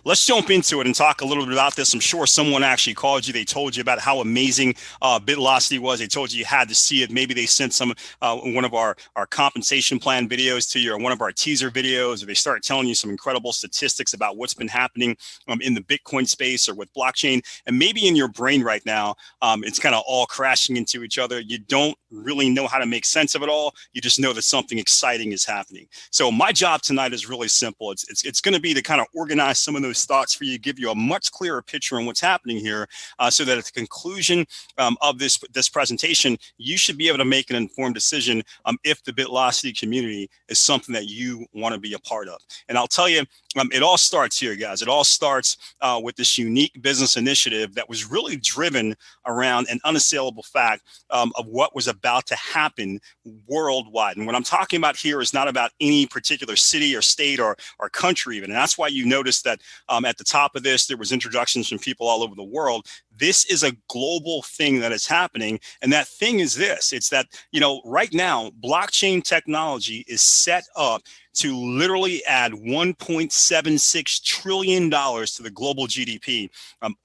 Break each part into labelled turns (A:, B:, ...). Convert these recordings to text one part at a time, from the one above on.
A: let's jump into it and talk a little bit about this. I'm sure someone actually called you. They told you about how amazing BitLocity was. They told you you had to see it. Maybe they sent some one of our compensation plan videos to you, or one of our teaser videos, or they start telling you some incredible statistics about what's been happening in the Bitcoin space or with blockchain. And maybe in your brain right now, it's kind of all crashing into each other. You don't really know how to make sense of it all. You just know that something exciting is happening. So my job tonight is really simple. It's going to be to kind of organize some of those thoughts for you, give you a much clearer picture on what's happening here, so that at the conclusion of this presentation, you should be able to make an informed decision if the BitLocity community is something that you want to be a part of. And I'll tell you, it all starts here, guys. It all starts with this unique business initiative that was really driven around an unassailable fact of what was about to happen worldwide. And what I'm talking about here is not about any particular city or state or country even. And that's why you notice that at the top of this, there was introductions from people all over the world. This is a global thing that is happening. And that thing is this. It's that, right now, blockchain technology is set up to literally add $1.76 trillion to the global GDP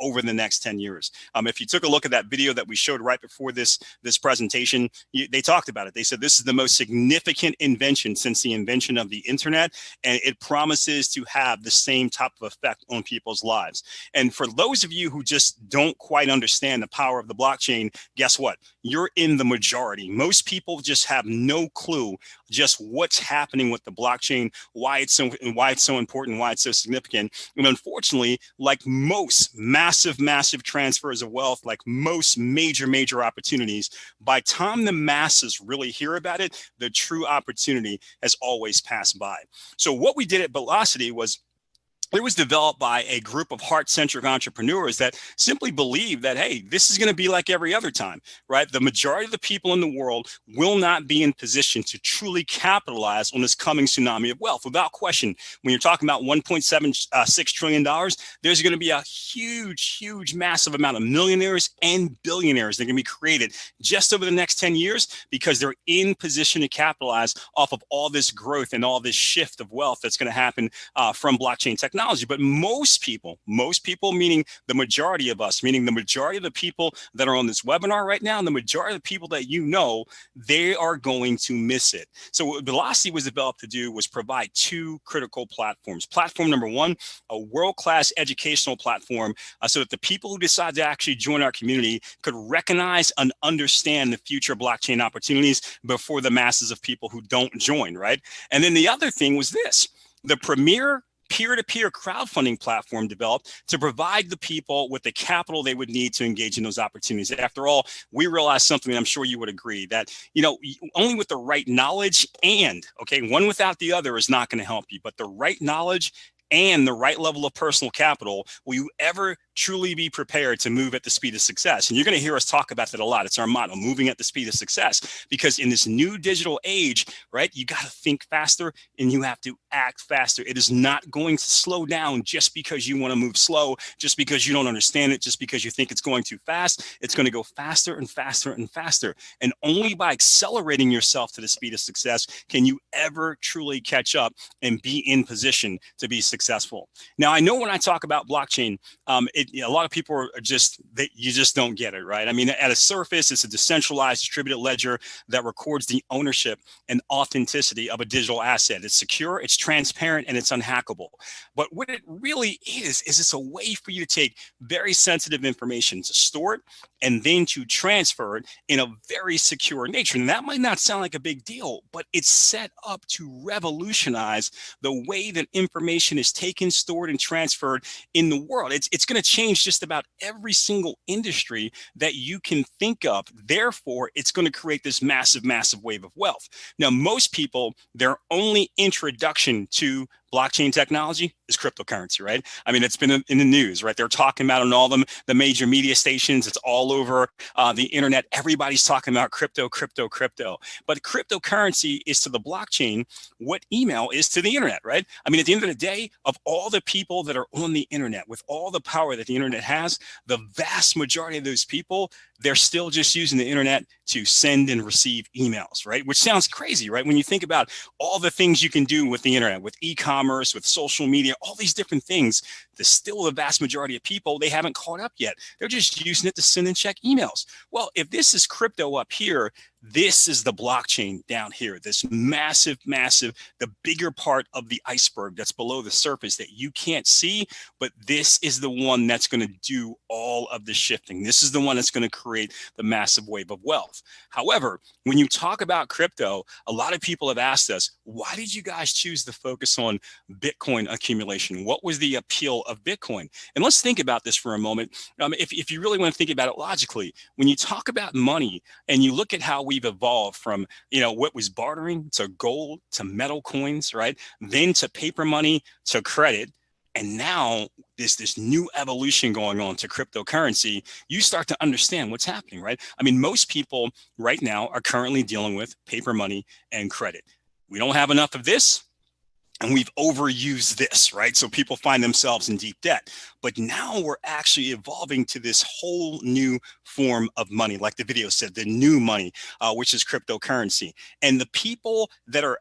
A: over the next 10 years. If you took a look at that video that we showed right before this presentation, they talked about it. They said this is the most significant invention since the invention of the internet, and it promises to have the same type of effect on people's lives. And for those of you who just don't quite understand the power of the blockchain, guess what? You're in the majority. Most people just have no clue just what's happening with the blockchain, why it's so important, why it's so significant. And unfortunately, like most massive transfers of wealth, like most major opportunities, by the time the masses really hear about it, the true opportunity has always passed by. So what we did at BitLocity was, it was developed by a group of heart-centric entrepreneurs that simply believe that, hey, this is going to be like every other time, right? The majority of the people in the world will not be in position to truly capitalize on this coming tsunami of wealth. Without question, when you're talking about $1.76 trillion, there's going to be a huge, massive amount of millionaires and billionaires that are going to be created just over the next 10 years because they're in position to capitalize off of all this growth and all this shift of wealth that's going to happen from blockchain technology. But most people, meaning the majority of us, meaning the majority of the people that are on this webinar right now, and the majority of the people that they are going to miss it. So what BitLocity was developed to do was provide two critical platforms. Platform number one, a world-class educational platform, so that the people who decide to actually join our community could recognize and understand the future blockchain opportunities before the masses of people who don't join, right? And then the other thing was this, the premier peer-to-peer crowdfunding platform developed to provide the people with the capital they would need to engage in those opportunities. After all, we realized something, and I'm sure you would agree, that only with the right knowledge and, one without the other is not going to help you, but the right knowledge and the right level of personal capital will you ever truly be prepared to move at the speed of success. And you're going to hear us talk about that a lot. It's our motto, moving at the speed of success, because in this new digital age, right, you got to think faster and you have to act faster. It is not going to slow down just because you want to move slow, just because you don't understand it, just because you think it's going too fast. It's going to go faster and faster and faster. And only by accelerating yourself to the speed of success can you ever truly catch up and be in position to be successful. Now, I know when I talk about blockchain, a lot of people are you just don't get it, right? I mean, at a surface, it's a decentralized distributed ledger that records the ownership and authenticity of a digital asset. It's secure, it's transparent, and it's unhackable. But what it really is it's a way for you to take very sensitive information, to store it, and then to transfer it in a very secure nature. And that might not sound like a big deal, but it's set up to revolutionize the way that information is taken, stored, and transferred in the world. It's going to change just about every single industry that you can think of. Therefore, it's going to create this massive wave of wealth. Now, most people, their only introduction to blockchain technology is cryptocurrency, right? I mean, it's been in the news, right? They're talking about on all the major media stations. It's all over the internet. Everybody's talking about crypto. But cryptocurrency is to the blockchain what email is to the internet, right? I mean, at the end of the day, of all the people that are on the internet, with all the power that the internet has, the vast majority of those people, they're still just using the internet to send and receive emails, right? Which sounds crazy, right? When you think about all the things you can do with the internet, with e-commerce, with social media, all these different things, still the vast majority of people, they haven't caught up yet. They're just using it to send and check emails. Well, if this is crypto up here, this is the blockchain down here, this massive, the bigger part of the iceberg that's below the surface that you can't see, but this is the one that's going to do all of the shifting. This is the one that's going to create the massive wave of wealth. However, when you talk about crypto, a lot of people have asked us, why did you guys choose to focus on Bitcoin accumulation? What was the appeal of Bitcoin? And let's think about this for a moment. If you really want to think about it logically, when you talk about money and you look at how we've evolved from, what was bartering to gold to metal coins, right? Then to paper money to credit. And now there's this new evolution going on to cryptocurrency. You start to understand what's happening, right? I mean, most people right now are currently dealing with paper money and credit. We don't have enough of this, and we've overused this, right? So people find themselves in deep debt. But now we're actually evolving to this whole new form of money, like the video said, the new money, which is cryptocurrency. And the people that are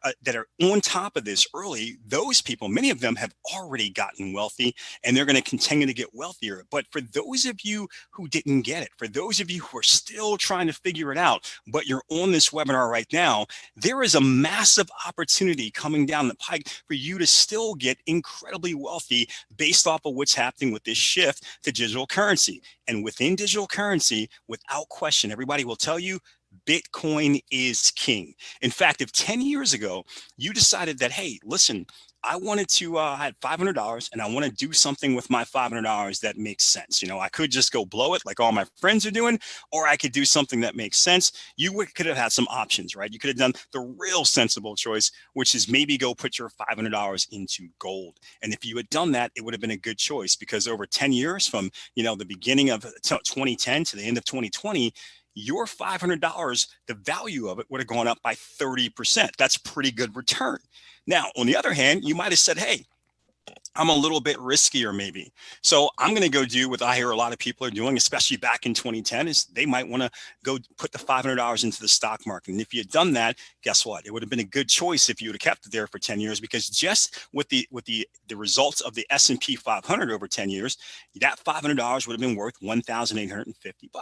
A: on top of this early, those people, many of them have already gotten wealthy, and they're going to continue to get wealthier. But for those of you who didn't get it, for those of you who are still trying to figure it out, but you're on this webinar right now, there is a massive opportunity coming down the pike for you to still get incredibly wealthy based off of what's happening with this shift to digital currency. And within digital currency, without question, everybody will tell you Bitcoin is king. In fact, if 10 years ago you decided that, hey, listen, I wanted to, I had $500 and I want to do something with my $500 that makes sense. I could just go blow it like all my friends are doing, or I could do something that makes sense. You could have had some options, right? You could have done the real sensible choice, which is maybe go put your $500 into gold. And if you had done that, it would have been a good choice, because over 10 years from, the beginning of 2010 to the end of 2020, your $500, the value of it would have gone up by 30%. That's pretty good return. Now, on the other hand, you might have said, hey, I'm a little bit riskier maybe. So I'm going to go do what I hear a lot of people are doing, especially back in 2010, is they might want to go put the $500 into the stock market. And if you had done that, guess what? It would have been a good choice if you would have kept it there for 10 years, because just with the results of the S&P 500 over 10 years, that $500 would have been worth $1,850.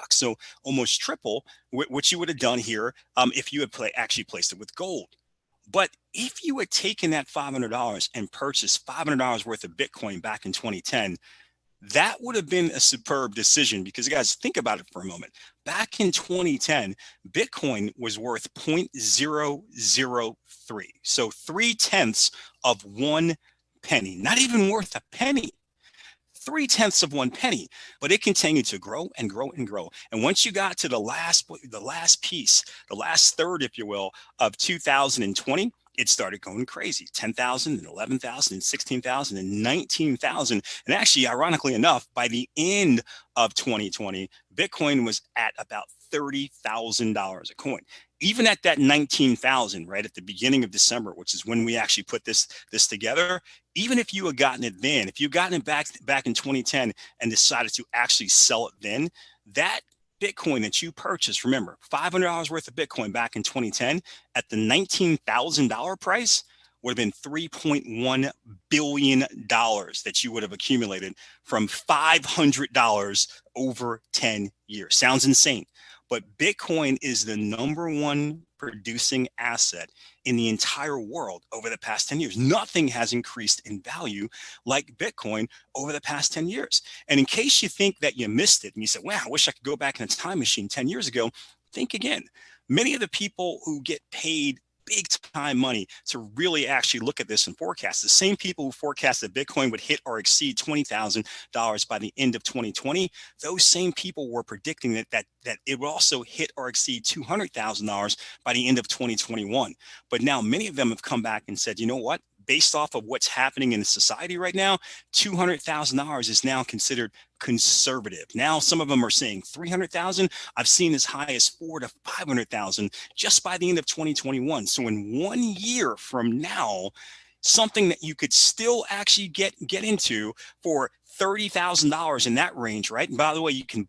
A: So almost triple what you would have done here if you had actually placed it with gold. But if you had taken that $500 and purchased $500 worth of Bitcoin back in 2010, that would have been a superb decision, because, guys, think about it for a moment. Back in 2010, Bitcoin was worth 0.003. So 0.3 of 1 penny, not even worth a penny. 0.3 of 1 penny, but it continued to grow and grow and grow. And once you got to the last piece, the last third, if you will, of 2020, it started going crazy. 10,000 and 11,000 and 16,000 and 19,000. And actually, ironically enough, by the end of 2020, Bitcoin was at about $30,000 a coin. Even at that 19,000, right at the beginning of December, which is when we actually put this together, even if you had gotten it then, if you gotten it back in 2010 and decided to actually sell it then, that Bitcoin that you purchased, remember, $500 worth of Bitcoin back in 2010 at the $19,000 price would have been $3.1 billion that you would have accumulated from $500 over 10 years. Sounds insane. But Bitcoin is the #1 producing asset in the entire world over the past 10 years. Nothing has increased in value like Bitcoin over the past 10 years. And in case you think that you missed it and you said, wow, I wish I could go back in a time machine 10 years ago, think again. Many of the people who get paid big time money to really actually look at this and forecast, the same people who forecast that Bitcoin would hit or exceed $20,000 by the end of 2020, those same people were predicting that it would also hit or exceed $200,000 by the end of 2021. But now many of them have come back and said, you know what? Based off of what's happening in society right now, $200,000 is now considered conservative. Now, some of them are saying 300,000. I've seen as high as 400,000 to 500,000 just by the end of 2021. So in 1 year from now, something that you could still actually get into for $30,000 in that range, right? And by the way, you can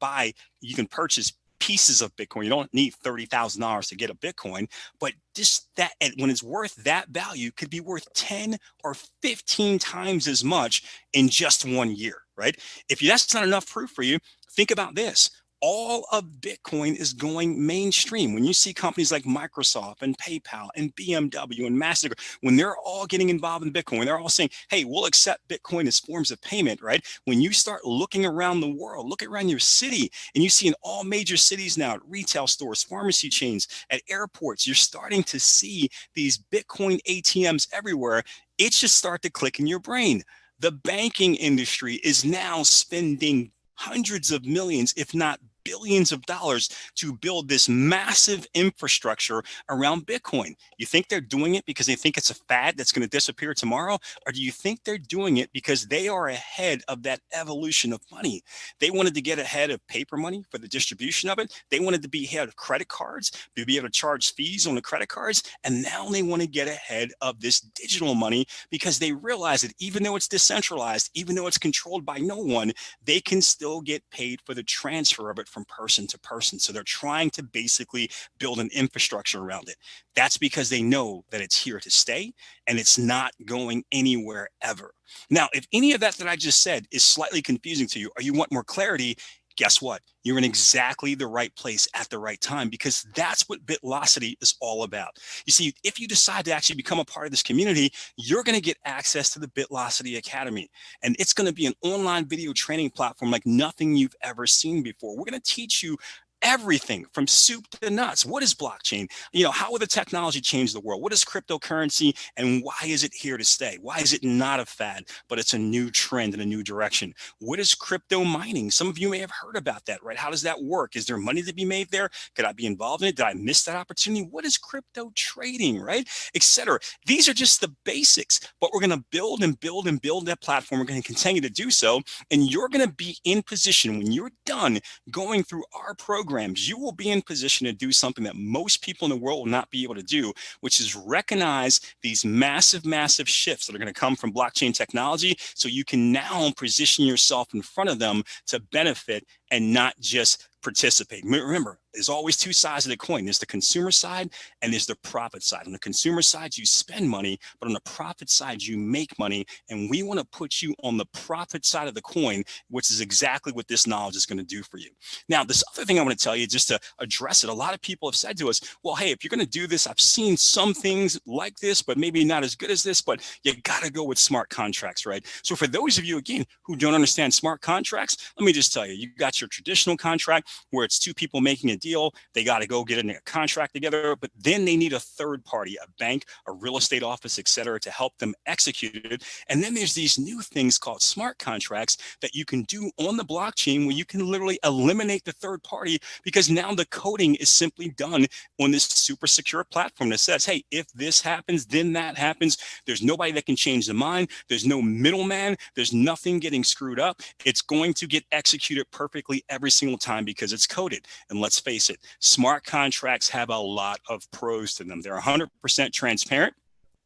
A: purchase pieces of Bitcoin. You don't need $30,000 to get a Bitcoin, but just that, and when it's worth that value, could be worth 10 or 15 times as much in just 1 year, right? If that's not enough proof for you, think about this. All of Bitcoin is going mainstream. When you see companies like Microsoft and PayPal and BMW and MasterCard, when they're all getting involved in Bitcoin, when they're all saying, hey, we'll accept Bitcoin as forms of payment, right? When you start looking around the world, look around your city, and you see in all major cities now, at retail stores, pharmacy chains, at airports, you're starting to see these Bitcoin ATMs everywhere. It should start to click in your brain. The banking industry is now spending hundreds of millions, if not billions of dollars to build this massive infrastructure around Bitcoin. You think they're doing it because they think it's a fad that's going to disappear tomorrow? Or do you think they're doing it because they are ahead of that evolution of money? They wanted to get ahead of paper money for the distribution of it. They wanted to be ahead of credit cards, to be able to charge fees on the credit cards. And now they want to get ahead of this digital money because they realize that even though it's decentralized, even though it's controlled by no one, they can still get paid for the transfer of it from person to person. So they're trying to basically build an infrastructure around it. That's because they know that it's here to stay and it's not going anywhere ever. Now, if any of that I just said is slightly confusing to you, or you want more clarity, guess what? You're in exactly the right place at the right time, because that's what BitLocity is all about. You see, if you decide to actually become a part of this community, you're going to get access to the BitLocity Academy. And it's going to be an online video training platform like nothing you've ever seen before. We're going to teach you everything from soup to nuts. What is blockchain? How will the technology change the world? What is cryptocurrency, and why is it here to stay? Why is it not a fad, but it's a new trend in a new direction? What is crypto mining? Some of you may have heard about that, right? How does that work? Is there money to be made there? Could I be involved in it? Did I miss that opportunity? What is crypto trading, right? Etc. These are just the basics, but we're going to build and build and build that platform. We're going to continue to do so, and you're going to be in position when you're done going through our program. You will be in position to do something that most people in the world will not be able to do, which is recognize these massive, massive shifts that are going to come from blockchain technology, so you can now position yourself in front of them to benefit and not just participate. Remember, there's always two sides of the coin. There's the consumer side and there's the profit side. On the consumer side, you spend money, but on the profit side, you make money. And we want to put you on the profit side of the coin, which is exactly what this knowledge is going to do for you. Now, this other thing I want to tell you, just to address it, a lot of people have said to us, well, hey, if you're going to do this, I've seen some things like this, but maybe not as good as this, but you got to go with smart contracts, right? So for those of you, again, who don't understand smart contracts, let me just tell you, you got your traditional contract where it's two people making a deal. They got to go get a contract together, but then they need a third party, a bank, a real estate office, et cetera, to help them execute it. And then there's these new things called smart contracts that you can do on the blockchain, where you can literally eliminate the third party, because now the coding is simply done on this super secure platform that says, hey, if this happens, then that happens. There's nobody that can change the mind. There's no middleman. There's nothing getting screwed up. It's going to get executed perfectly every single time because it's coded. And let's face it, smart contracts have a lot of pros to them. They're 100% transparent,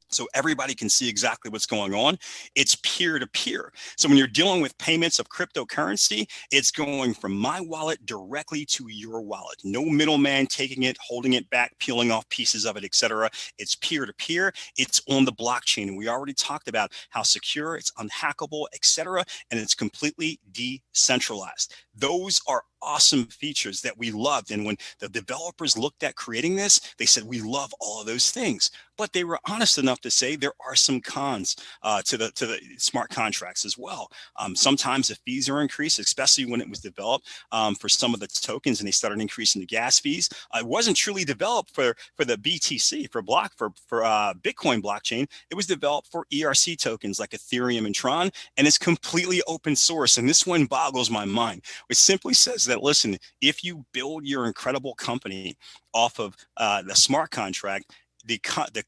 A: so everybody can see exactly what's going on. It's peer-to-peer. So when you're dealing with payments of cryptocurrency, it's going from my wallet directly to your wallet. No middleman taking it, holding it back, peeling off pieces of it, etc. It's peer-to-peer. It's on the blockchain. And we already talked about how secure, it's unhackable, etc. And it's completely decentralized. Those are awesome features that we loved. And when the developers looked at creating this, they said, we love all of those things. But they were honest enough to say there are some cons to the smart contracts as well. Sometimes the fees are increased, especially when it was developed for some of the tokens, and they started increasing the gas fees. It wasn't truly developed for the BTC, for Bitcoin blockchain. It was developed for ERC tokens like Ethereum and Tron, and it's completely open source. And this one boggles my mind. It simply says that, listen, if you build your incredible company off of the smart contract, the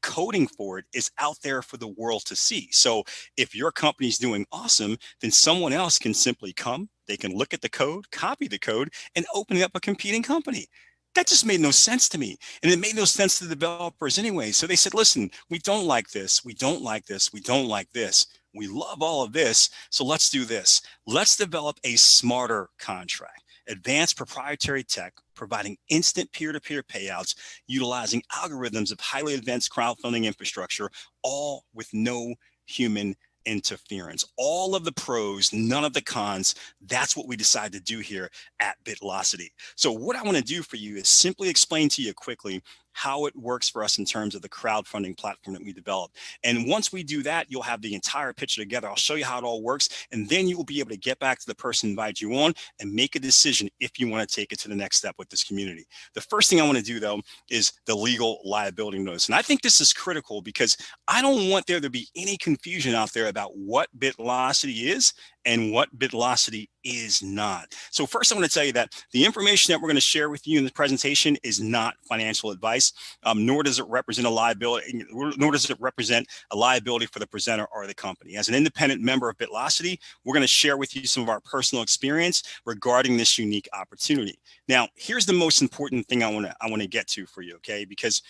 A: coding for it is out there for the world to see. So if your company's doing awesome, then someone else can simply come, they can look at the code, copy the code, and open up a competing company. That just made no sense to me. And it made no sense to the developers anyway. So they said, listen, we don't like this. We don't like this. We don't like this. We love all of this. So let's do this. Let's develop a smarter contract. advanced proprietary tech, providing instant peer-to-peer payouts, utilizing algorithms of highly advanced crowdfunding infrastructure, all with no human interference. All of the pros, none of the cons. That's what we decided to do here at BitLocity. So what I want to do for you is simply explain to you quickly how it works for us in terms of the crowdfunding platform that we developed. And once we do that, you'll have the entire picture together. I'll show you how it all works, and then you will be able to get back to the person who invited you on and make a decision if you want to take it to the next step with this community. The first thing I want to do, though, is the legal liability notice. And I think this is critical because I don't want there to be any confusion out there about what BitLocity is and what BitLocity is not. So first, I want to tell you that the information that we're going to share with you in the presentation is not financial advice, nor does it represent a liability, nor does it represent a liability for the presenter or the company. As an independent member of BitLocity, we're going to share with you some of our personal experience regarding this unique opportunity. Now, here's the most important thing I want to get to for you, okay? Because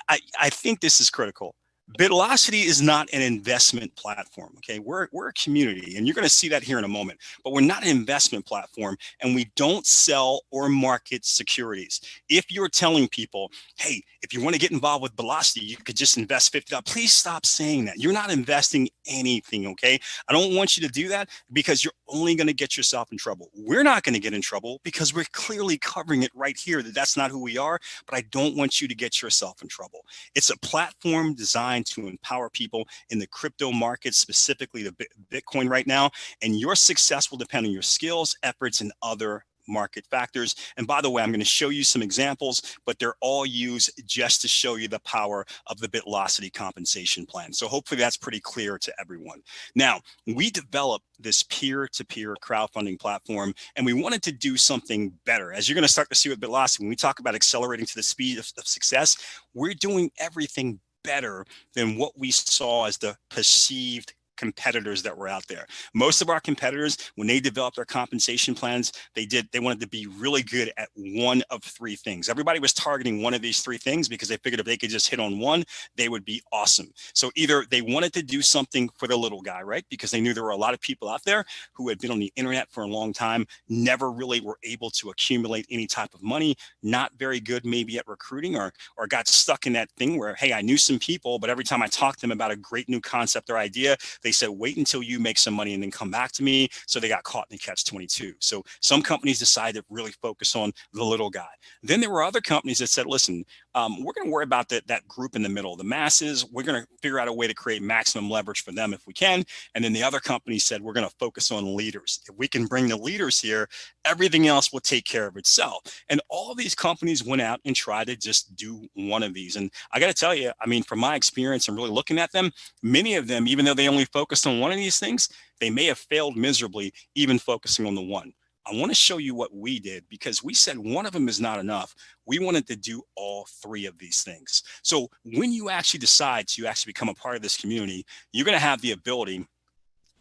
A: I think this is critical. BitLocity is not an investment platform, okay? We're a community, and you're going to see that here in a moment, but we're not an investment platform, and we don't sell or market securities. If you're telling people, hey, if you want to get involved with BitLocity, you could just invest $50, please stop saying that. You're not investing anything, okay? I don't want you to do that because you're only going to get yourself in trouble. We're not going to get in trouble because we're clearly covering it right here that that's not who we are, but I don't want you to get yourself in trouble. It's a platform designed to empower people in the crypto market, specifically the Bitcoin right now, and your success will depend on your skills, efforts, and other market factors. And by the way, I'm going to show you some examples, but they're all used just to show you the power of the BitLocity compensation plan. So hopefully that's pretty clear to everyone. Now, we developed this peer-to-peer crowdfunding platform, and we wanted to do something better. As you're going to start to see with BitLocity, when we talk about accelerating to the speed of success, we're doing everything better than what we saw as the perceived competitors that were out there. Most of our competitors, when they developed their compensation plans, they wanted to be really good at one of three things. Everybody was targeting one of these three things because they figured if they could just hit on one, they would be awesome. So either they wanted to do something for the little guy, right? Because they knew there were a lot of people out there who had been on the internet for a long time, never really were able to accumulate any type of money, not very good maybe at recruiting, or got stuck in that thing where, hey, I knew some people, but every time I talked to them about a great new concept or idea, they said, wait until you make some money and then come back to me. So they got caught in the catch-22. So some companies decided to really focus on the little guy. Then there were other companies that said, listen, we're going to worry about that group in the middle, the masses. We're going to figure out a way to create maximum leverage for them if we can. And then the other companies said, we're going to focus on leaders. If we can bring the leaders here, everything else will take care of itself. And all of these companies went out and tried to just do one of these. And I got to tell you, I mean, from my experience and really looking at them, many of them, even though they only focused on one of these things, they may have failed miserably, even focusing on the one. I want to show you what we did because we said one of them is not enough. We wanted to do all three of these things. So when you actually decide to actually become a part of this community, you're going to have the ability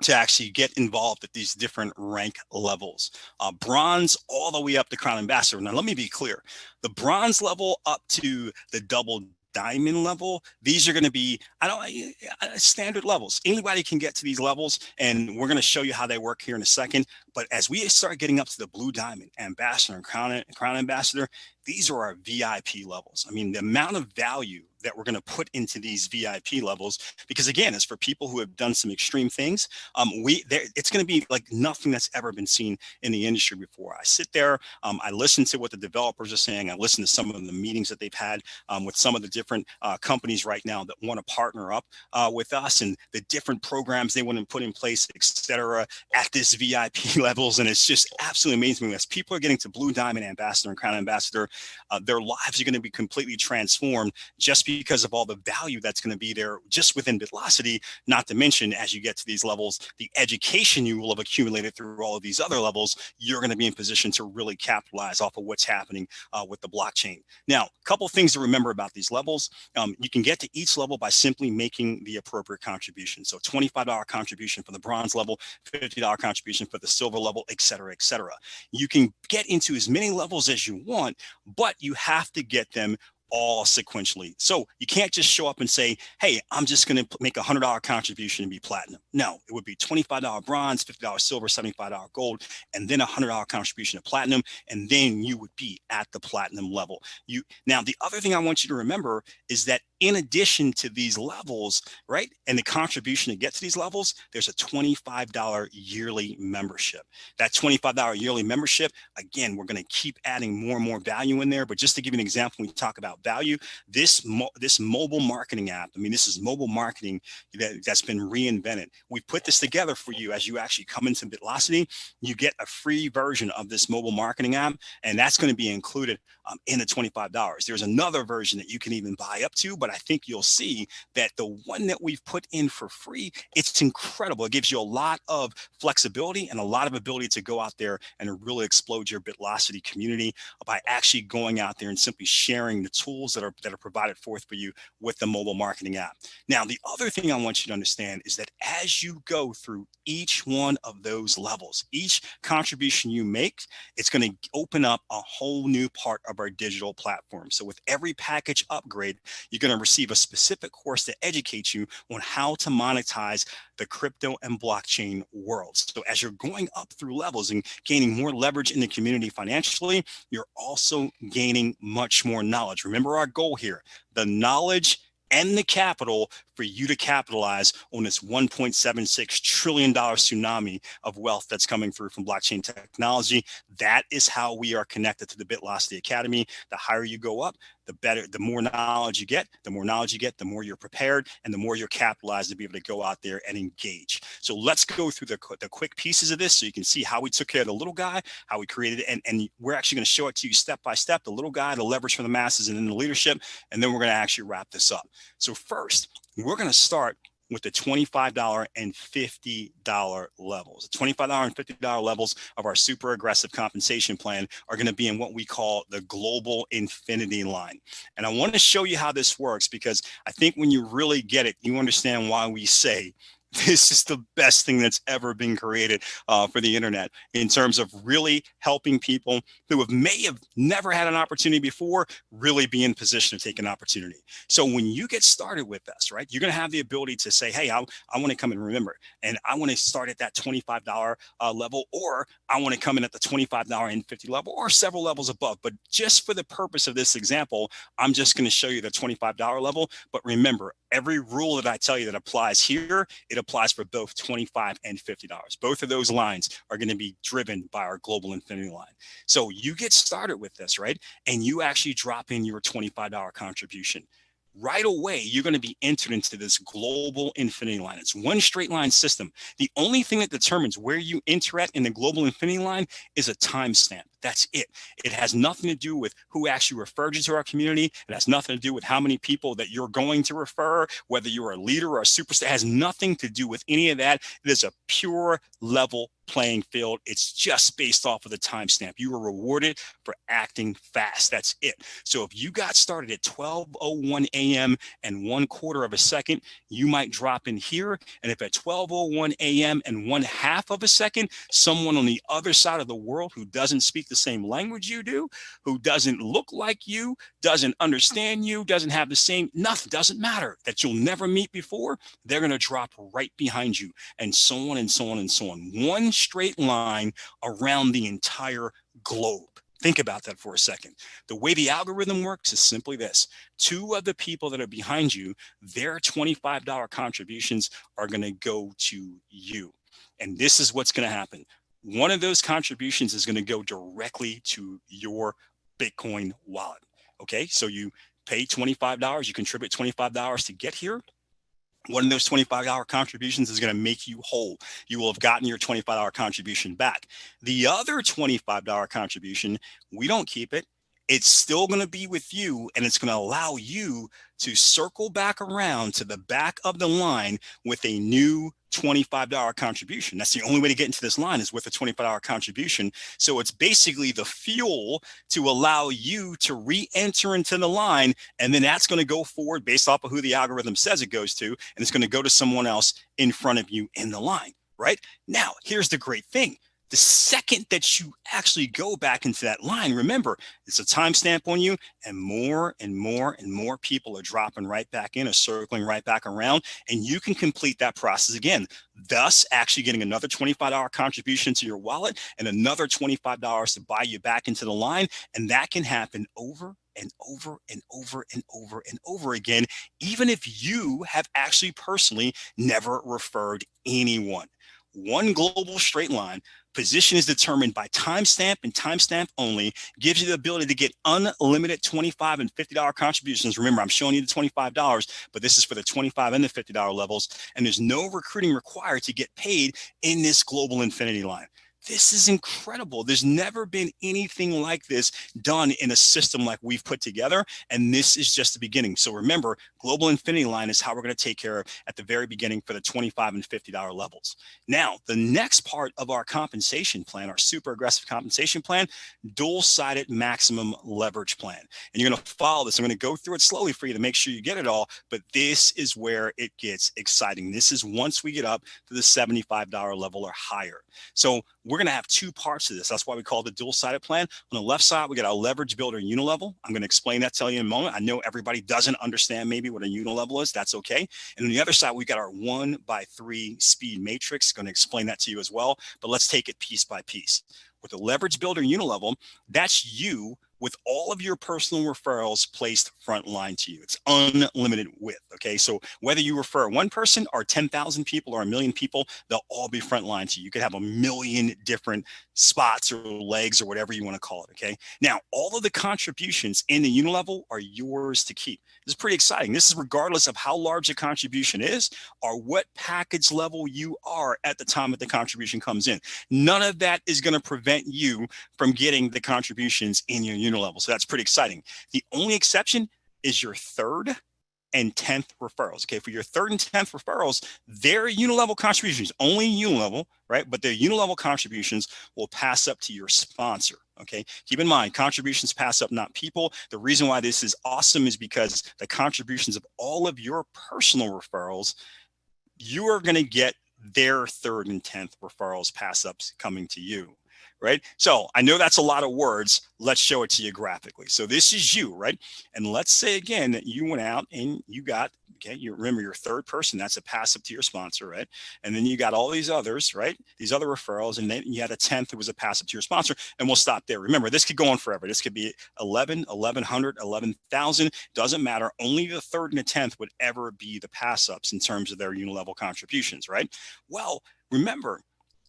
A: to actually get involved at these different rank levels, bronze all the way up to Crown Ambassador. Now, let me be clear. The bronze level up to the double diamond level, these are going to be standard levels. Anybody can get to these levels, and we're going to show you how they work here in a second. But as we start getting up to the blue diamond, ambassador, and crown ambassador, these are our VIP levels. I mean, the amount of value that we're going to put into these VIP levels, because again, it's for people who have done some extreme things. It's going to be like nothing that's ever been seen in the industry before. I sit there, I listen to what the developers are saying. I listen to some of the meetings that they've had with some of the different companies right now that want to partner up with us, and the different programs they want to put in place, et cetera, at this VIP levels. And it's just absolutely amazing. As people are getting to blue diamond, ambassador, and crown ambassador, their lives are going to be completely transformed just because of all the value that's going to be there just within BitLocity. Not to mention, as you get to these levels, the education you will have accumulated through all of these other levels, you're going to be in position to really capitalize off of what's happening with the blockchain. Now, a couple of things to remember about these levels. You can get to each level by simply making the appropriate contribution. So $25 contribution for the bronze level, $50 contribution for the silver level, et cetera, et cetera. You can get into as many levels as you want, but you have to get them all sequentially. So you can't just show up and say, hey, I'm just going to make a $100 contribution and be platinum. No, it would be $25 bronze, $50 silver, $75 gold, and then a $100 contribution to platinum. And then you would be at the platinum level. Now, the other thing I want you to remember is that in addition to these levels, right, and the contribution to get to these levels, there's a $25 yearly membership. That $25 yearly membership, again, we're going to keep adding more and more value in there. But just to give you an example, when we talk about value, this mobile marketing app, I mean, this is mobile marketing that's been reinvented. We put this together for you as you actually come into BitLocity. You get a free version of this mobile marketing app, and that's going to be included in the $25. There's another version that you can even buy up to, but I think you'll see that the one that we've put in for free, it's incredible. It gives you a lot of flexibility and a lot of ability to go out there and really explode your BitLocity community by actually going out there and simply sharing the tools that are provided forth for you with the mobile marketing app. Now, the other thing I want you to understand is that as you go through each one of those levels, each contribution you make, it's going to open up a whole new part of our digital platform. So with every package upgrade, you're going to receive a specific course to educate you on how to monetize the crypto and blockchain world. So as you're going up through levels and gaining more leverage in the community financially, you're also gaining much more knowledge. Remember our goal here, the knowledge and the capital for you to capitalize on this $1.76 trillion tsunami of wealth that's coming through from blockchain technology. That is how we are connected to the BitLocity Academy. The higher you go up, the better, the more knowledge you get, the more you're prepared, and the more you're capitalized to be able to go out there and engage. So let's go through the quick pieces of this so you can see how we took care of the little guy, how we created it, and we're actually going to show it to you step by step, the little guy, the leverage for the masses, and then the leadership, and then we're going to actually wrap this up. So first, we're going to start with the $25 and $50 levels. The $25 and $50 levels of our super aggressive compensation plan are going to be in what we call the global infinity line. And I want to show you how this works, because I think when you really get it, you understand why we say this is the best thing that's ever been created for the internet in terms of really helping people who may have never had an opportunity before really be in position to take an opportunity. So when you get started with us, right, you're going to have the ability to say, hey, I want to come and remember, and I want to start at that $25 level, or I want to come in at the $25 and $50 level, or several levels above. But just for the purpose of this example, I'm just going to show you the $25 level. But remember, every rule that I tell you that applies here, it applies for both $25 and $50. Both of those lines are going to be driven by our global infinity line. So you get started with this, right? And you actually drop in your $25 contribution. Right away, you're going to be entered into this global infinity line. It's one straight line system. The only thing that determines where you enter at in the global infinity line is a timestamp. That's it. It has nothing to do with who actually referred you to our community. It has nothing to do with how many people that you're going to refer, whether you're a leader or a superstar. It has nothing to do with any of that. It is a pure level playing field. It's just based off of the timestamp. You are rewarded for acting fast. That's it. So if you got started at 12:01 a.m. and 1/4 of a second, you might drop in here. And if at 12:01 a.m. and 1/2 of a second, someone on the other side of the world who doesn't speak the same language you do, who doesn't look like you, doesn't understand you, doesn't have the same, nothing, doesn't matter, that you'll never meet before, they're going to drop right behind you, and so on and so on and so on. One straight line around the entire globe. Think about that for a second. The way the algorithm works is simply this. Two of the people that are behind you, their $25 contributions are going to go to you. And this is what's going to happen. One of those contributions is going to go directly to your Bitcoin wallet. Okay, so you pay $25, you contribute $25 to get here. One of those $25 contributions is going to make you whole. You will have gotten your $25 contribution back. The other $25 contribution, we don't keep it. It's still going to be with you, and it's going to allow you to circle back around to the back of the line with a new $25 contribution. That's the only way to get into this line, is with a $25 contribution. So it's basically the fuel to allow you to re-enter into the line, and then that's going to go forward based off of who the algorithm says it goes to, and it's going to go to someone else in front of you in the line, right? Now, here's the great thing. The second that you actually go back into that line, remember, it's a timestamp on you, and more and more and more people are dropping right back in or circling right back around, and you can complete that process again, thus actually getting another $25 contribution to your wallet and another $25 to buy you back into the line. And that can happen over and over and over and over and over again, even if you have actually personally never referred anyone. One global straight line. Position is determined by timestamp and timestamp only, gives you the ability to get unlimited $25 and $50 contributions. Remember, I'm showing you the $25, but this is for the $25 and the $50 levels. And there's no recruiting required to get paid in this global infinity line. This is incredible. There's never been anything like this done in a system like we've put together. And this is just the beginning. So remember, Global Infinity Line is how we're going to take care of at the very beginning for the $25 and $50 levels. Now, the next part of our compensation plan, our super aggressive compensation plan, dual-sided maximum leverage plan. And you're going to follow this. I'm going to go through it slowly for you to make sure you get it all. But this is where it gets exciting. This is once we get up to the $75 level or higher. So we're going to have two parts of this. That's why we call it the dual-sided plan. On the left side, we got our leverage builder unilevel. I'm going to explain that to you in a moment. I know everybody doesn't understand maybe what a unilevel is. That's okay. And on the other side, we got our 1x3 speed matrix. Going to explain that to you as well. But let's take it piece by piece. With the leverage builder unilevel, that's you with all of your personal referrals placed front line to you. It's unlimited width, okay? So whether you refer one person or 10,000 people or a million people, they'll all be front line to you. You could have a million different spots or legs or whatever you want to call it, okay? Now, all of the contributions in the unilevel are yours to keep. This is pretty exciting. This is regardless of how large the contribution is or what package level you are at the time that the contribution comes in. None of that is going to prevent you from getting the contributions in your unilevel. So that's pretty exciting. The only exception is your third and 10th referrals. Okay, for your third and 10th referrals, their unilevel contributions, only unilevel, right? But their unilevel contributions will pass up to your sponsor. Okay, keep in mind, contributions pass up, not people. The reason why this is awesome is because the contributions of all of your personal referrals, you are going to get their third and 10th referrals pass ups coming to you. Right? So I know that's a lot of words. Let's show it to you graphically. So this is you, right? And let's say again that you went out and you got, okay, you remember your third person, that's a pass up to your sponsor, right? And then you got all these others, right? These other referrals, and then you had a 10th that was a pass up to your sponsor, and we'll stop there. Remember, this could go on forever. This could be 11, 1100, 11,000, doesn't matter. Only the third and the 10th would ever be the pass ups in terms of their unilevel contributions, right? Well, remember,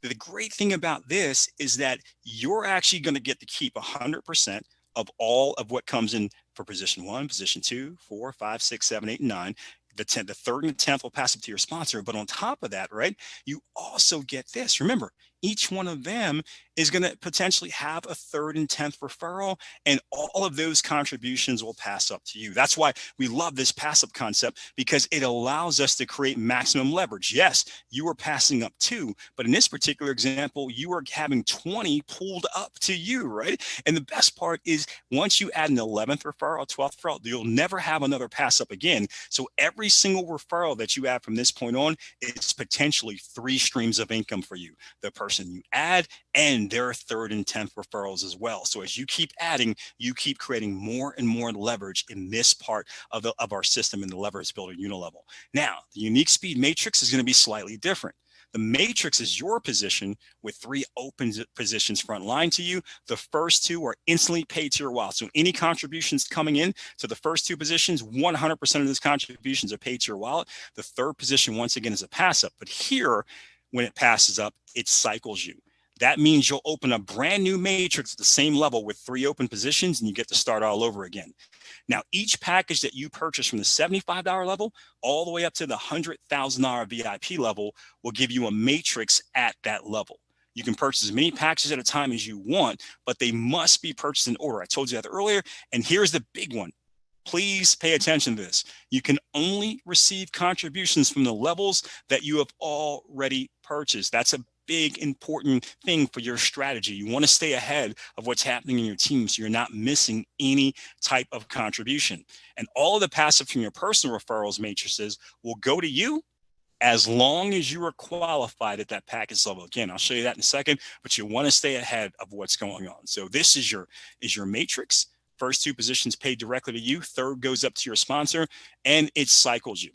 A: the great thing about this is that you're actually going to get to keep 100% of all of what comes in for position 1, position 2, 4, 5, 6, 7, 8, and 9. The third and the 10th will pass up to your sponsor. But on top of that, right, you also get this. Remember, each one of them is going to potentially have a third and 10th referral, and all of those contributions will pass up to you. That's why we love this pass up concept, because it allows us to create maximum leverage. Yes, you are passing up 2, but in this particular example, you are having 20 pulled up to you, right? And the best part is once you add an 11th referral, 12th referral, you'll never have another pass up again. So every single referral that you add from this point on is potentially 3 streams of income for you. The person you add and their third and 10th referrals as well. So as you keep adding, you keep creating more and more leverage in this part of our system in the leverage builder unilevel. Now, the unique speed matrix is going to be slightly different. The matrix is your position with 3 open positions front line to you. The first 2 are instantly paid to your wallet. So any contributions coming in to the first 2 positions, 100% of those contributions are paid to your wallet. The third position, once again, is a pass up. But here, when it passes up, it cycles you. That means you'll open a brand new matrix at the same level with 3 open positions, and you get to start all over again. Now, each package that you purchase from the $75 level all the way up to the $100,000 VIP level will give you a matrix at that level. You can purchase as many packages at a time as you want, but they must be purchased in order. I told you that earlier, and here's the big one. Please pay attention to this. You can only receive contributions from the levels that you have already purchased. That's a big, important thing for your strategy. You want to stay ahead of what's happening in your team so you're not missing any type of contribution. And all of the passive from your personal referrals matrices will go to you, as long as you are qualified at that package level. Again, I'll show you that in a second, but you want to stay ahead of what's going on. So this is your matrix. First two positions paid directly to you. Third goes up to your sponsor, and it cycles you.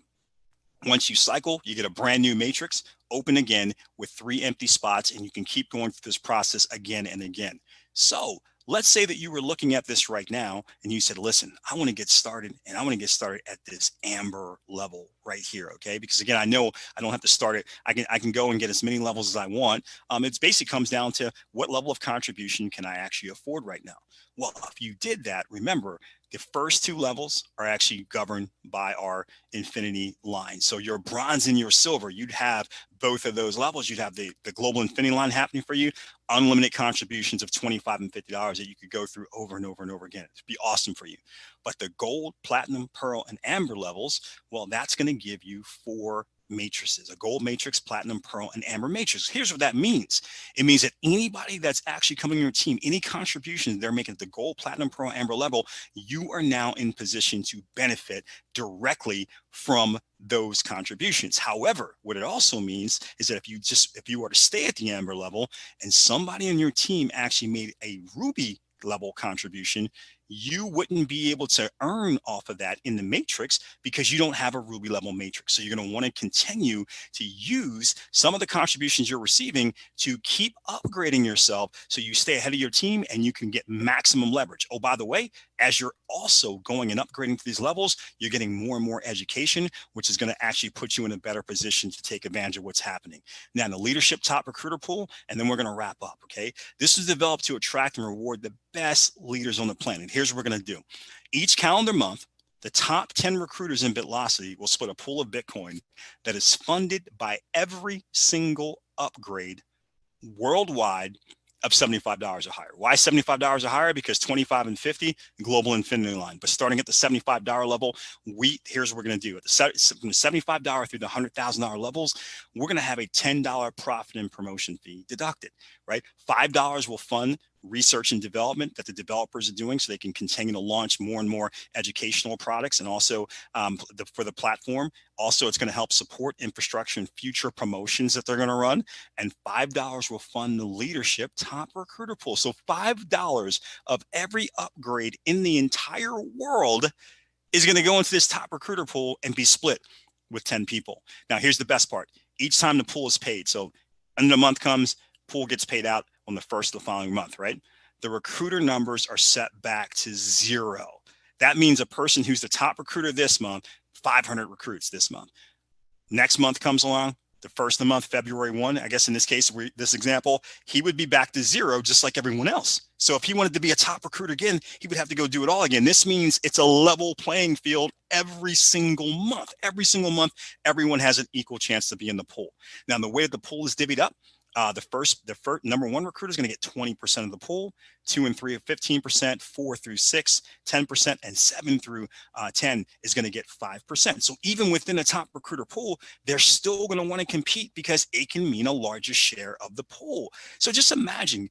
A: Once you cycle, you get a brand new matrix, open again with 3 empty spots, and you can keep going through this process again and again. So let's say that you were looking at this right now and you said, listen, I want to get started, and I want to get started at this amber level right here. Okay. Because again, I know I don't have to start it. I can go and get as many levels as I want. It basically comes down to what level of contribution can I actually afford right now? Well, if you did that, remember, the first 2 levels are actually governed by our infinity line. So your bronze and your silver, you'd have both of those levels. You'd have the global infinity line happening for you, unlimited contributions of $25 and $50 that you could go through over and over and over again. It'd be awesome for you. But the gold, platinum, pearl, and amber levels, well, that's going to give you 4 matrices: a gold matrix, platinum, pearl, and amber matrix. Here's what that means. It means that anybody that's actually coming to your team, any contributions they're making at the gold, platinum, pearl, amber level, you are now in position to benefit directly from those contributions. However, what it also means is that if you were to stay at the amber level and somebody on your team actually made a ruby level contribution, you wouldn't be able to earn off of that in the matrix because you don't have a ruby level matrix. So you're going to want to continue to use some of the contributions you're receiving to keep upgrading yourself so you stay ahead of your team and you can get maximum leverage. Oh, by the way, as you're also going and upgrading to these levels, you're getting more and more education, which is going to actually put you in a better position to take advantage of what's happening. Now, in the leadership top recruiter pool, and then we're going to wrap up. Okay. This is developed to attract and reward the best leaders on the planet. Here's what we're going to do. Each calendar month, the top 10 recruiters in BitLocity will split a pool of Bitcoin that is funded by every single upgrade worldwide of $75 or higher. Why $75 or higher? Because 25 and 50 global infinity line. But starting at the $75 level, here's what we're going to do. From the $75 through the $100,000 levels, we're going to have a $10 profit and promotion fee deducted, right? $5 will fund research and development that the developers are doing so they can continue to launch more and more educational products, and also for the platform. Also, it's going to help support infrastructure and future promotions that they're going to run. And $5 will fund the leadership top recruiter pool. So $5 of every upgrade in the entire world is going to go into this top recruiter pool and be split with 10 people. Now, here's the best part. Each time the pool is paid, so end of the month comes, pool gets paid out on the first of the following month, right? The recruiter numbers are set back to 0. That means a person who's the top recruiter this month, 500 recruits this month. Next month comes along, the first of the month, February 1, I guess in this case, this example, he would be back to 0 just like everyone else. So if he wanted to be a top recruiter again, he would have to go do it all again. This means it's a level playing field every single month. Every single month, everyone has an equal chance to be in the pool. Now, the way that the pool is divvied up, the first number 1 recruiter is going to get 20% of the pool, 2 and 3 of 15%, 4 through 6, 10%, and 7 through 10 is going to get 5%. So even within the top recruiter pool, they're still going to want to compete because it can mean a larger share of the pool. So just imagine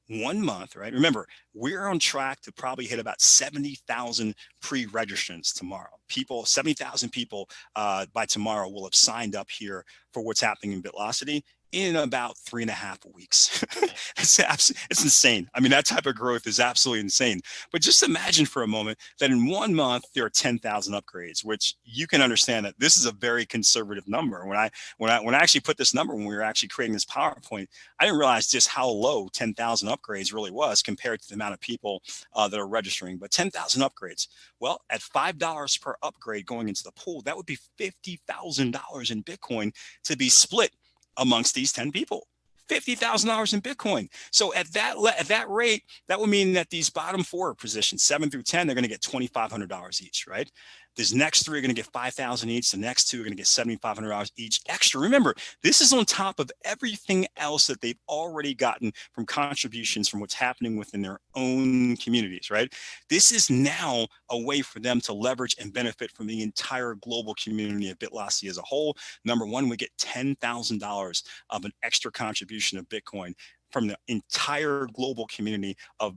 A: 1 month, right? Remember, we're on track to probably hit about 70,000 pre-registrants tomorrow. 70,000 people by tomorrow will have signed up here for what's happening in BitLocity in about 3.5 weeks. It's insane. I mean, that type of growth is absolutely insane. But just imagine for a moment that in 1 month, there are 10,000 upgrades, which you can understand that this is a very conservative number. When I actually put this number, when we were actually creating this PowerPoint, I didn't realize just how low 10,000 upgrades really was compared to the amount of people that are registering. But 10,000 upgrades, well, at $5 per upgrade going into the pool, that would be $50,000 in Bitcoin to be split amongst these 10 people. $50,000 in Bitcoin. So at that rate, that would mean that these bottom 4 positions, 7 through 10, they're going to get $2,500 each, right? These next 3 are going to get $5,000 each. The next 2 are going to get $7,500 each extra. Remember, this is on top of everything else that they've already gotten from contributions from what's happening within their own communities, right? This is now a way for them to leverage and benefit from the entire global community of BitLocity as a whole. Number 1, we get $10,000 of an extra contribution of Bitcoin from the entire global community of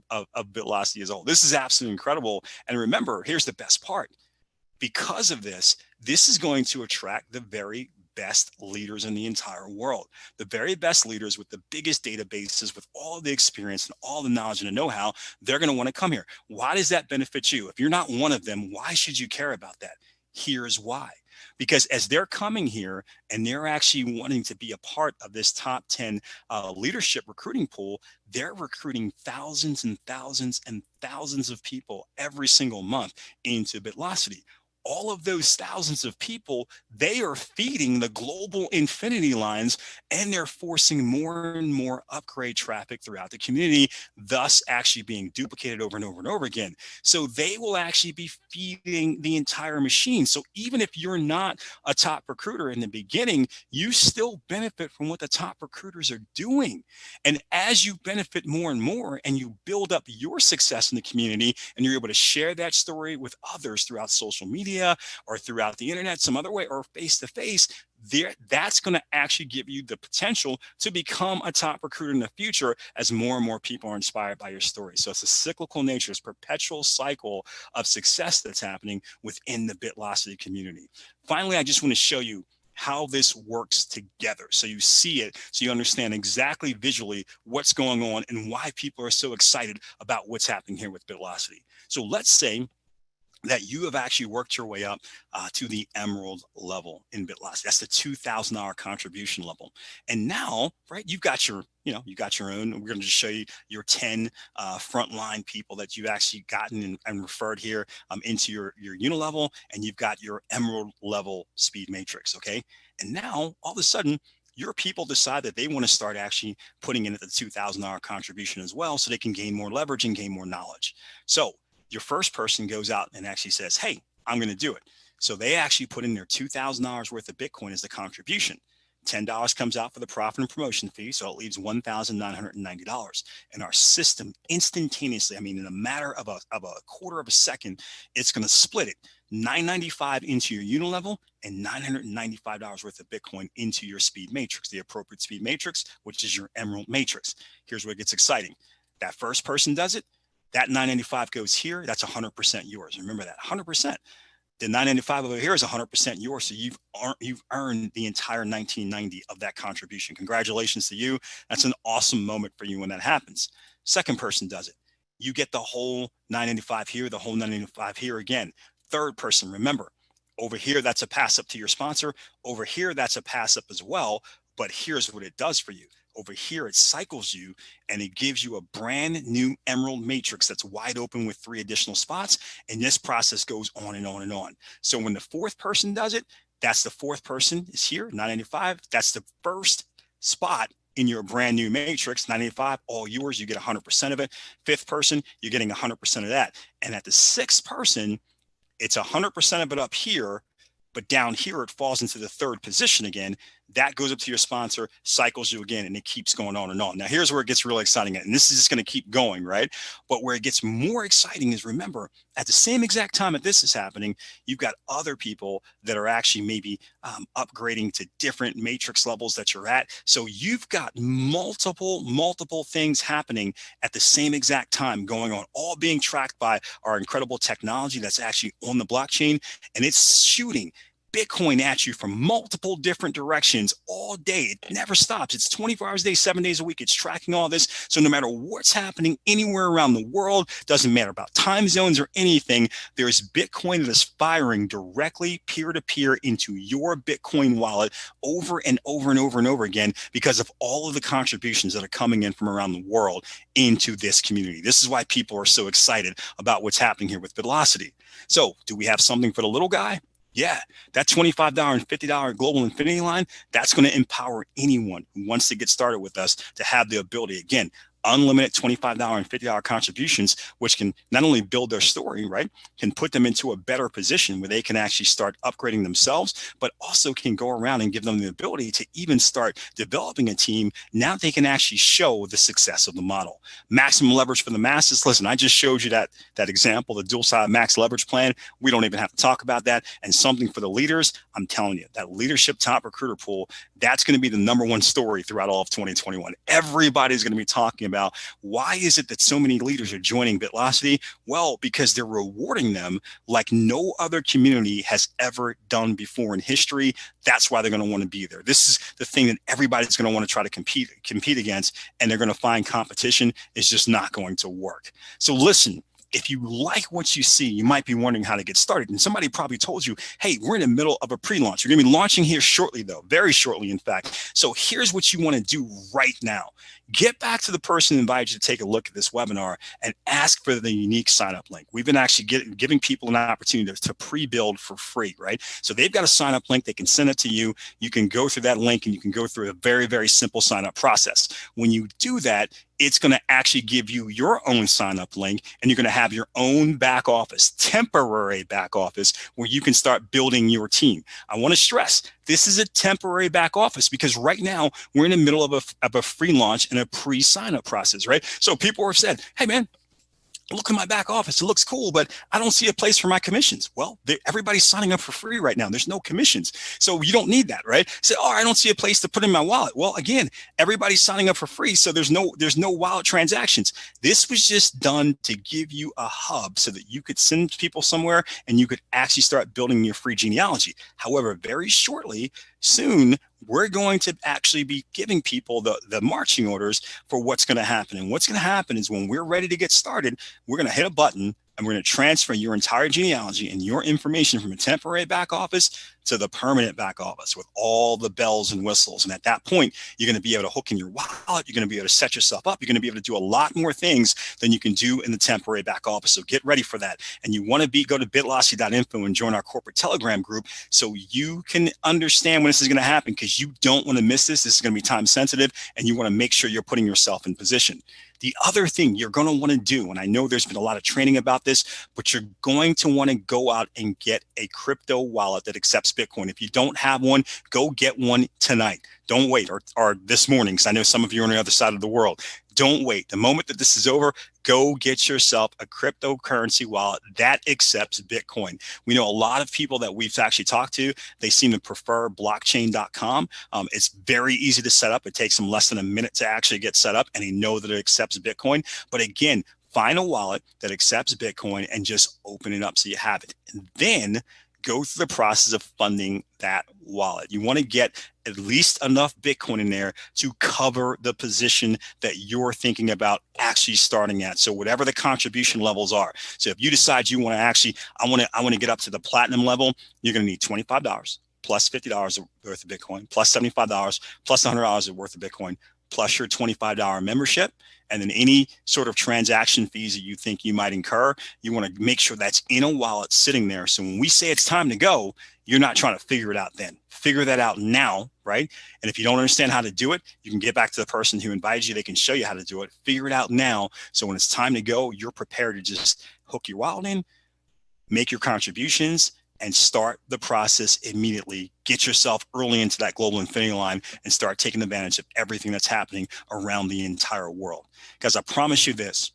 A: BitLocity as a whole. This is absolutely incredible. And remember, here's the best part. Because of this, this is going to attract the very best leaders in the entire world. The very best leaders with the biggest databases, with all of the experience and all the knowledge and the know-how, they're going to want to come here. Why does that benefit you? If you're not one of them, why should you care about that? Here's why. Because as they're coming here and they're actually wanting to be a part of this top 10 leadership recruiting pool, they're recruiting thousands and thousands and thousands of people every single month into BitLocity. All of those thousands of people, they are feeding the global infinity lines, and they're forcing more and more upgrade traffic throughout the community, thus actually being duplicated over and over and over again. So they will actually be feeding the entire machine. So even if you're not a top recruiter in the beginning, you still benefit from what the top recruiters are doing. And as you benefit more and more and you build up your success in the community and you're able to share that story with others throughout social media or throughout the internet, some other way, or face to face, that's going to actually give you the potential to become a top recruiter in the future as more and more people are inspired by your story. So it's a cyclical nature, it's a perpetual cycle of success that's happening within the BitLocity community. Finally, I just want to show you how this works together. So you see it, so you understand exactly visually what's going on and why people are so excited about what's happening here with BitLocity. So let's say that you have actually worked your way up to the emerald level in BitLocity. That's the $2,000 contribution level. And now, right, you've got your, you got your own. We're going to just show you your 10 frontline people that you've actually gotten and referred here into your unilevel, and you've got your emerald level speed matrix. Okay. And now all of a sudden, your people decide that they want to start actually putting in at the $2,000 contribution as well, so they can gain more leverage and gain more knowledge. So your first person goes out and actually says, hey, I'm going to do it. So they actually put in their $2,000 worth of Bitcoin as the contribution. $10 comes out for the profit and promotion fee, so it leaves $1,990. And our system instantaneously, I mean, in a matter of a quarter of a second, it's going to split it. $995 into your unilevel and $995 worth of Bitcoin into your speed matrix, the appropriate speed matrix, which is your emerald matrix. Here's where it gets exciting. That first person does it. That 995 goes here. That's 100% yours. Remember that, 100%. The 995 over here is 100% yours. So you've earned the entire 1990 of that contribution. Congratulations to you. That's an awesome moment for you when that happens. Second person does it. You get the whole 995 here, the whole 995 here again. Third person, remember, over here, that's a pass up to your sponsor. Over here, that's a pass up as well. But here's what it does for you. Over here, it cycles you and it gives you a brand new emerald matrix that's wide open with 3 additional spots. And this process goes on and on and on. So when the fourth person does it, that's the fourth person is here, 995. That's the first spot in your brand new matrix, 985, all yours, you get 100% of it. Fifth person, you're getting 100% of that. And at the sixth person, it's 100% of it up here, but down here, it falls into the third position again. That goes up to your sponsor, cycles you again, and it keeps going on and on. Now, here's where it gets really exciting. And this is just going to keep going, right? But where it gets more exciting is, remember, at the same exact time that this is happening, you've got other people that are actually maybe upgrading to different matrix levels that you're at. So you've got multiple things happening at the same exact time going on, all being tracked by our incredible technology that's actually on the blockchain. And it's shooting Bitcoin at you from multiple different directions all day. It never stops. It's 24 hours a day, 7 days a week. It's tracking all this. So no matter what's happening anywhere around the world, doesn't matter about time zones or anything, there's Bitcoin that is firing directly peer-to-peer into your Bitcoin wallet over and over and over and over again because of all of the contributions that are coming in from around the world into this community. This is why people are so excited about what's happening here with BitLocity. So do we have something for the little guy? Yeah, that $25 and $50 global infinity line, that's going to empower anyone who wants to get started with us to have the ability, again, unlimited $25 and $50 contributions, which can not only build their story, right, can put them into a better position where they can actually start upgrading themselves, but also can go around and give them the ability to even start developing a team. Now they can actually show the success of the model. Maximum leverage for the masses. Listen, I just showed you that example, the dual side max leverage plan. We don't even have to talk about that. And something for the leaders, I'm telling you, that leadership top recruiter pool, that's going to be the #1 story throughout all of 2021. Everybody's going to be talking about, why is it that so many leaders are joining BitLocity? Well, because they're rewarding them like no other community has ever done before in history. That's why they're going to want to be there. This is the thing that everybody's going to want to try to compete against, and they're going to find competition is just not going to work. So listen, if you like what you see, you might be wondering how to get started. And somebody probably told you, hey, we're in the middle of a pre-launch. You're going to be launching here shortly, though, very shortly, in fact. So here's what you want to do right now. Get back to the person who invited you to take a look at this webinar and ask for the unique sign-up link. We've been actually giving people an opportunity to pre-build for free, right? So they've got a sign-up link. They can send it to you. You can go through that link and you can go through a very, very simple sign-up process. When you do that, it's going to actually give you your own sign-up link, and you're going to have your own back office, temporary back office, where you can start building your team. I want to stress, this is a temporary back office because right now we're in the middle of a free launch and a pre-sign-up process, right? So people have said, hey, man, look at my back office. It looks cool, but I don't see a place for my commissions. Well, everybody's signing up for free right now. There's no commissions. So you don't need that, right? Say, oh, I don't see a place to put in my wallet. Well, again, everybody's signing up for free. So there's no wallet transactions. This was just done to give you a hub so that you could send people somewhere and you could actually start building your free genealogy. However, very shortly, soon, we're going to actually be giving people the marching orders for what's going to happen. And what's going to happen is when we're ready to get started, we're going to hit a button and we're going to transfer your entire genealogy and your information from a temporary back office to the permanent back office with all the bells and whistles. And at that point, you're going to be able to hook in your wallet. You're going to be able to set yourself up. You're going to be able to do a lot more things than you can do in the temporary back office. So get ready for that. And you want to go to bitlocity.info and join our corporate Telegram group so you can understand when this is going to happen, because you don't want to miss this. This is going to be time sensitive, and you want to make sure you're putting yourself in position. The other thing you're going to want to do, and I know there's been a lot of training about this, but you're going to want to go out and get a crypto wallet that accepts Bitcoin. If you don't have one, go get one tonight. Don't wait, or this morning, because I know some of you are on the other side of the world. Don't wait. The moment that this is over, go get yourself a cryptocurrency wallet that accepts Bitcoin. We know a lot of people that we've actually talked to, they seem to prefer blockchain.com. It's very easy to set up. It takes them less than a minute to actually get set up, and they know that it accepts Bitcoin. But again, find a wallet that accepts Bitcoin and just open it up so you have it. And then go through the process of funding that wallet. You want to get at least enough Bitcoin in there to cover the position that you're thinking about actually starting at. So whatever the contribution levels are. So if you decide you want to actually, I want to get up to the platinum level, you're going to need $25 plus $50 worth of Bitcoin, plus $75 plus $100 worth of Bitcoin, plus your $25 membership. And then any sort of transaction fees that you think you might incur, you want to make sure that's in a wallet sitting there. So when we say it's time to go, you're not trying to figure it out then. Figure that out now, right? And if you don't understand how to do it, you can get back to the person who invited you. They can show you how to do it. Figure it out now. So when it's time to go, you're prepared to just hook your wallet in, make your contributions, and start the process immediately. Get yourself early into that global infinity line and start taking advantage of everything that's happening around the entire world. Because I promise you this,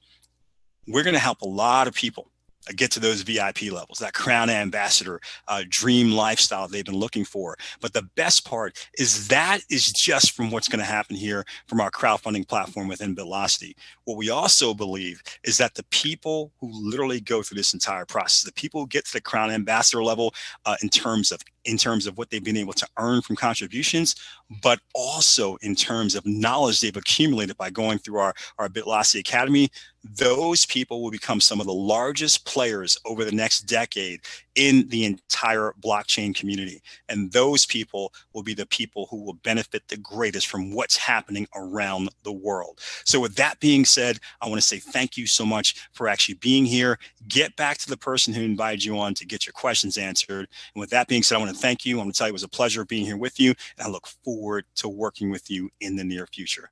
A: we're going to help a lot of people get to those VIP levels, that crown ambassador dream lifestyle they've been looking for. But the best part is that is just from what's going to happen here from our crowdfunding platform within BitLocity. What we also believe is that the people who literally go through this entire process, the people who get to the crown ambassador level in terms of what they've been able to earn from contributions, but also in terms of knowledge they've accumulated by going through our BitLocity Academy, those people will become some of the largest players over the next decade in the entire blockchain community. And those people will be the people who will benefit the greatest from what's happening around the world. So with that being said, I want to say thank you so much for actually being here. Get back to the person who invited you on to get your questions answered. And with that being said, I want to thank you. I want to tell you it was a pleasure being here with you, and I look forward to working with you in the near future.